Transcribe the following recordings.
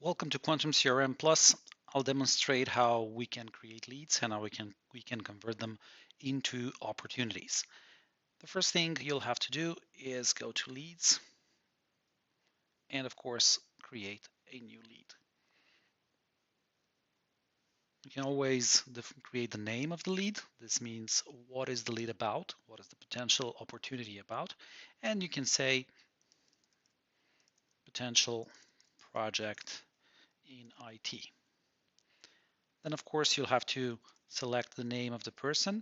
Welcome to Quantum CRM Plus. I'll demonstrate how we can create leads and how we can convert them into opportunities. The first thing you'll have to do is go to leads and of course create a new lead. You can always create the name of the lead. This means what is the lead about? What is the potential opportunity about? And you can say potential project in IT. Then of course you'll have to select the name of the person,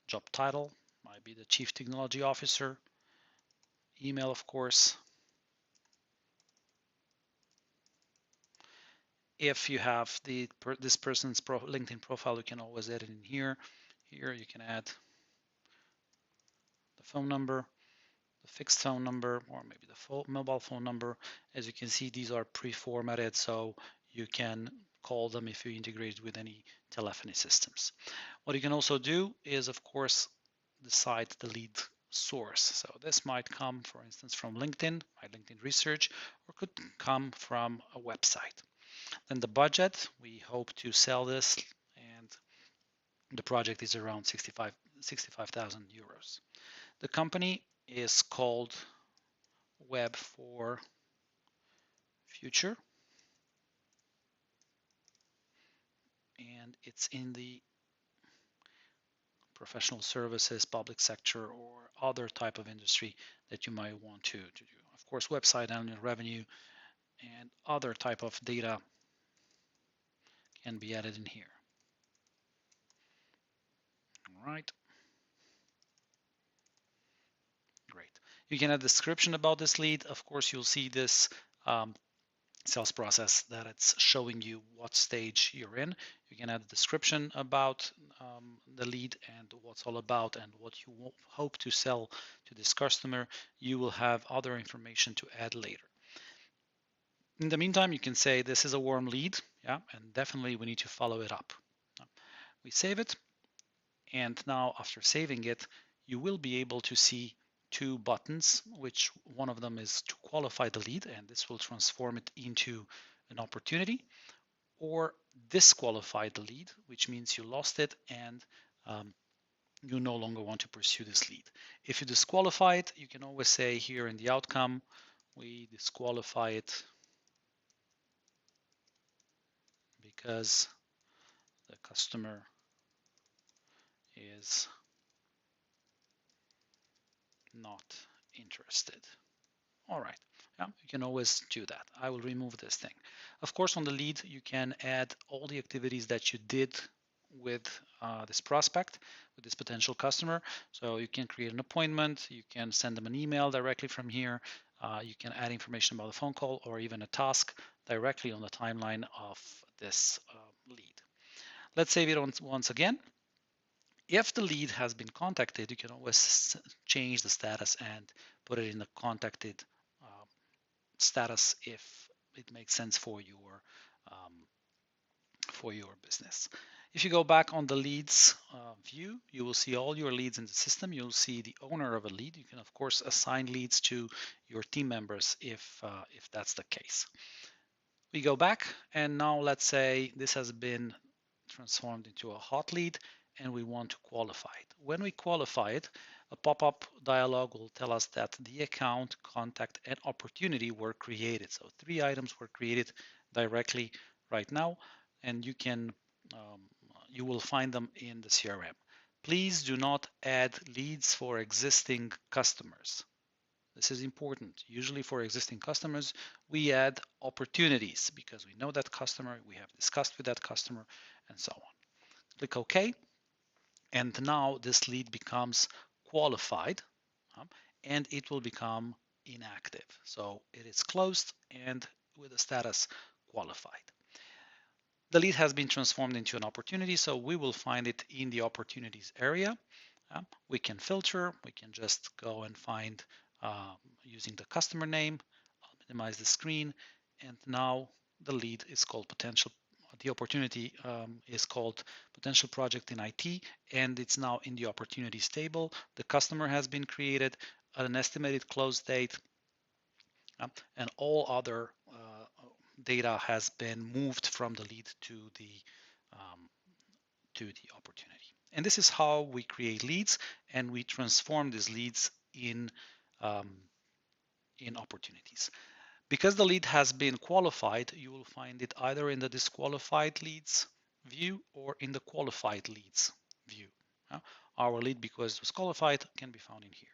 job title, might be the Chief Technology Officer, email of course. If you have this person's LinkedIn profile, you can always edit in here. Here you can add the phone number, the fixed phone number, or maybe the mobile phone number. As you can see, these are pre-formatted, so you can call them if you integrate with any telephony systems. What you can also do is, of course, decide the lead source. So this might come, for instance, from LinkedIn, my LinkedIn research, or could come from a website. Then the budget, we hope to sell this, and the project is around 65,000 euros. The company is called Web for Future, and it's in the professional services, public sector, or other type of industry that you might want to do. Of course, website annual revenue and other type of data can be added in here. All right. Great. You can add a description about this lead. Of course, you'll see this sales process that it's showing you what stage you're in. You can add a description about the lead and what's all about and what you hope to sell to this customer. You will have other information to add later. In the meantime, you can say this is a warm lead, yeah, and definitely we need to follow it up. We save it, and now after saving it, you will be able to see two buttons, which one of them is to qualify the lead, and this will transform it into an opportunity, or disqualify the lead, which means you lost it and you no longer want to pursue this lead. If you disqualify it, you can always say here in the outcome, we disqualify it because the customer is not interested. All right, yeah, you can always do that. I will remove this thing. Of course, on the lead, you can add all the activities that you did with this prospect, with this potential customer. So you can create an appointment, you can send them an email directly from here, you can add information about the phone call or even a task directly on the timeline of this lead. Let's save it once again. If the lead has been contacted, you can always change the status and put it in the contacted status if it makes sense for your business. If you go back on the leads view, you will see all your leads in the system. You'll see the owner of a lead. You can of course assign leads to your team members if that's the case. We go back, and now let's say this has been transformed into a hot lead and we want to qualify it. When we qualify it, a pop-up dialog will tell us that the account, contact, and opportunity were created. So 3 items were created directly right now, and you will find them in the CRM. Please do not add leads for existing customers. This is important. Usually for existing customers, we add opportunities because we know that customer, we have discussed with that customer, and so on. Click OK. And now this lead becomes qualified and it will become inactive. So it is closed and with the status qualified. The lead has been transformed into an opportunity, so we will find it in the opportunities area. We can filter, we can just go and find using the customer name. I'll minimize the screen, and now the lead is called potential. The opportunity is called potential project in IT, and it's now in the opportunities table. The customer has been created at an estimated close date, and all other data has been moved from the lead um, to the opportunity. And this is how we create leads, and we transform these leads um, in opportunities. Because the lead has been qualified, you will find it either in the disqualified leads view or in the qualified leads view. Our lead, because it was qualified, can be found in here.